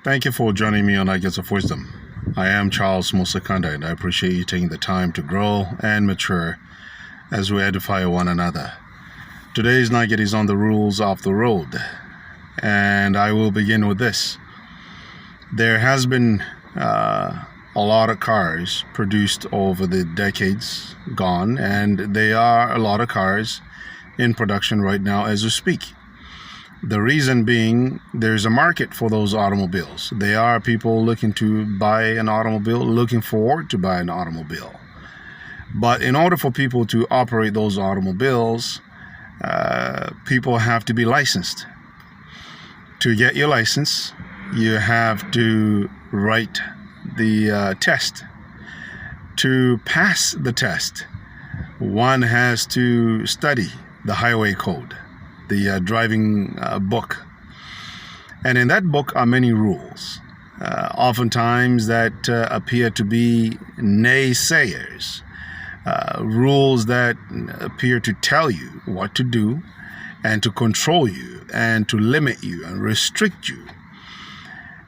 Thank you for joining me on Nuggets of Wisdom. I am Charles Musakanda, and I appreciate you taking the time to grow and mature as we edify one another. Today's nugget is on the rules of the road, and I will begin with this. There has been a lot of cars produced over the decades gone, and there are a lot of cars in production right now as we speak. The reason being, there's a market for those automobiles. There are people looking to buy an automobile, looking forward to buy an automobile. But in order for people to operate those automobiles, people have to be licensed. To get your license, you have to write the test. To pass the test, one has to study the highway code, the driving book. And in that book are many rules, oftentimes that appear to be naysayers, rules that appear to tell you what to do and to control you and to limit you and restrict you.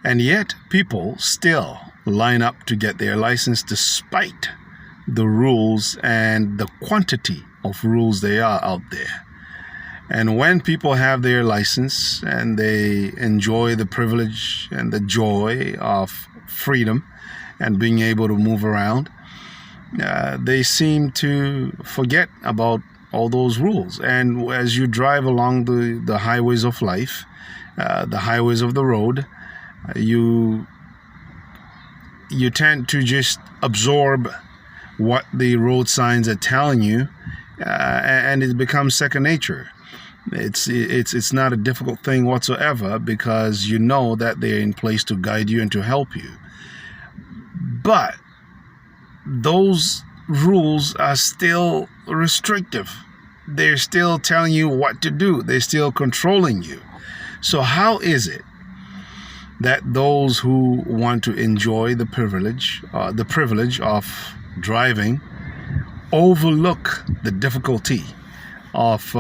And yet people still line up to get their license despite the rules and the quantity of rules there are out there. And when people have their license and they enjoy the privilege and the joy of freedom and being able to move around, they seem to forget about all those rules. And as you drive along the highways of life, the highways of the road, you tend to just absorb what the road signs are telling you, and it becomes second nature. It's not a difficult thing whatsoever because you know that they're in place to guide you and to help you. But those rules are still restrictive. They're still telling you what to do. They're still controlling you. So how is it that those who want to enjoy the privilege of driving overlook the difficulty of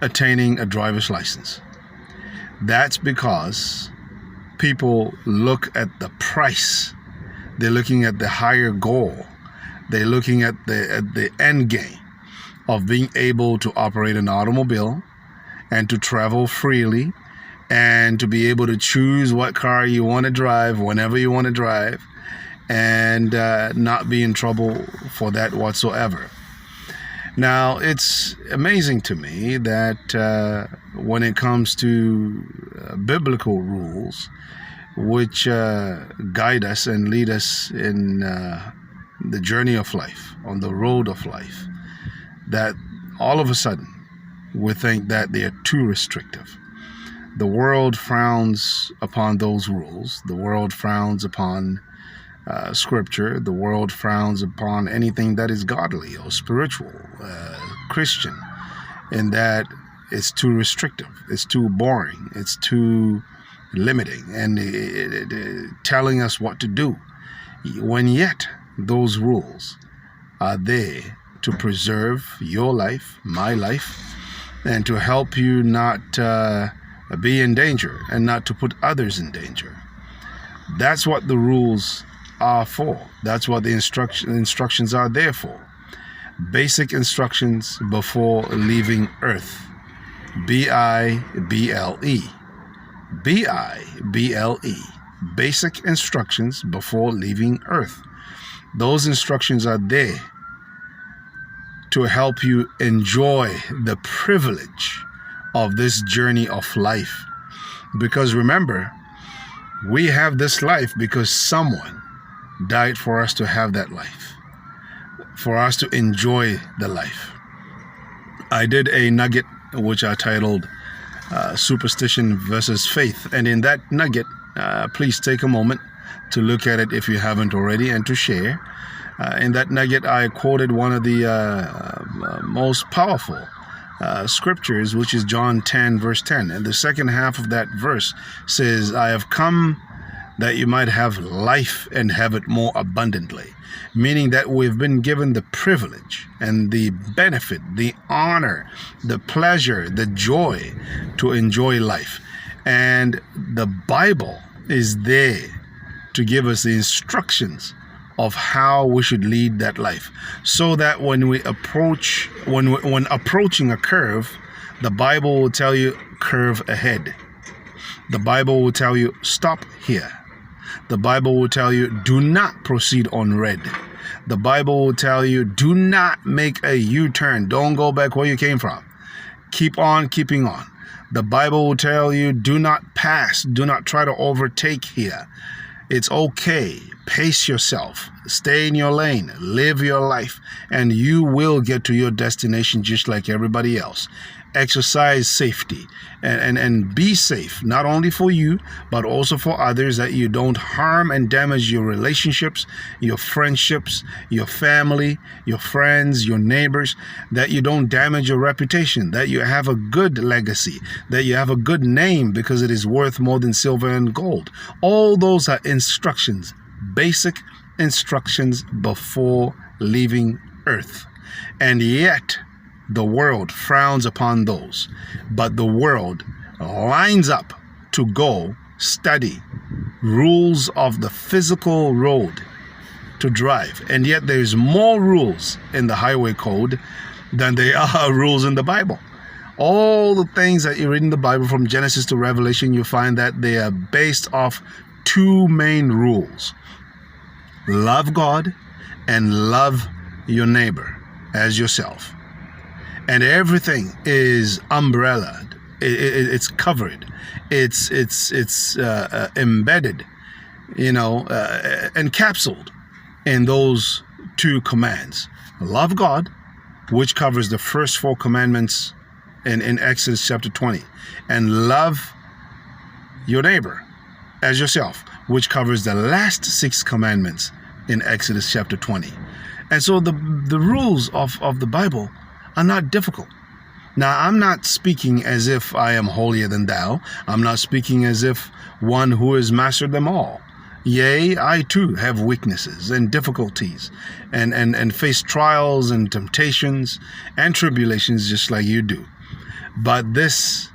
attaining a driver's license? That's because people look at the price. They're looking at the higher goal. They're looking at the end game of being able to operate an automobile and to travel freely and to be able to choose what car you want to drive whenever you want to drive and not be in trouble for that whatsoever. Now, it's amazing to me that when it comes to biblical rules, which guide us and lead us in the journey of life, on the road of life, that all of a sudden we think that they are too restrictive. The world frowns upon those rules. The world frowns upon scripture. The world frowns upon anything that is godly or spiritual, Christian, in that it's too restrictive, it's too boring, it's too limiting, and telling us what to do. When yet those rules are there to preserve your life, my life, and to help you not be in danger and not to put others in danger. That's what the rules are for. That's what the instructions are there for. Basic instructions before leaving Earth. B-I-B-L-E. B-I-B-L-E. Basic instructions before leaving Earth. Those instructions are there to help you enjoy the privilege of this journey of life. Because remember, we have this life because someone died for us to have that life, for us to enjoy the life. I did a nugget which I titled Superstition versus Faith. And in that nugget, please take a moment to look at it if you haven't already and to share. In that nugget, I quoted one of the most powerful scriptures, which is John 10, verse 10. And the second half of that verse says, I have come that you might have life and have it more abundantly. Meaning that we've been given the privilege and the benefit, the honor, the pleasure, the joy to enjoy life. And the Bible is there to give us the instructions of how we should lead that life, so that when approaching a curve, the Bible will tell you curve ahead. The Bible will tell you stop here. The Bible will tell you do not proceed on red. The Bible will tell you do not make a U-turn. Don't go back where you came from. Keep on keeping on. The Bible will tell you do not pass. Do not try to overtake here. It's okay. Pace yourself. Stay in your lane. Live your life. And you will get to your destination just like everybody else. Exercise safety and be safe, not only for you, but also for others, that you don't harm and damage your relationships, your friendships, your family, your friends, your neighbors, that you don't damage your reputation, that you have a good legacy, that you have a good name because it is worth more than silver and gold. All those are instructions, basic instructions before leaving earth. And yet, the world frowns upon those, but the world lines up to go study rules of the physical road to drive. And yet there's more rules in the highway code than there are rules in the Bible. All the things that you read in the Bible from Genesis to Revelation, you find that they are based off two main rules. Love God and love your neighbor as yourself. And everything is umbrellaed. It's covered. It's embedded, encapsulated in those two commands. Love God, which covers the first 4 commandments in Exodus chapter 20. And love your neighbor as yourself, which covers the last 6 commandments in Exodus chapter 20. And so the rules of the Bible are not difficult. Now, I'm not speaking as if I am holier than thou. I'm not speaking as if one who has mastered them all. Yea, I too have weaknesses and difficulties and face trials and temptations and tribulations just like you do. But this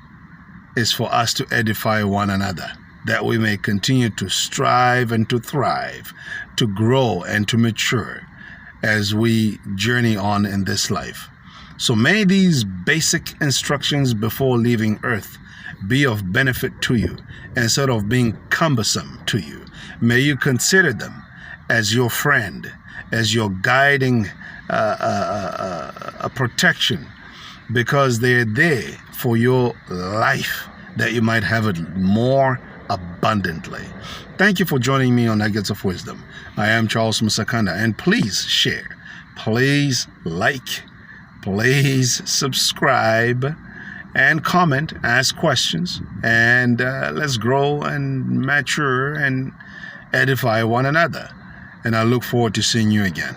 is for us to edify one another, that we may continue to strive and to thrive, to grow and to mature as we journey on in this life. So may these basic instructions before leaving earth be of benefit to you instead of being cumbersome to you. May you consider them as your friend, as your guiding a protection, because they're there for your life, that you might have it more abundantly. Thank you for joining me on Nuggets of Wisdom. I am Charles Musakanda, and please share, please like, please subscribe and comment, ask questions, and let's grow and mature and edify one another. And I look forward to seeing you again.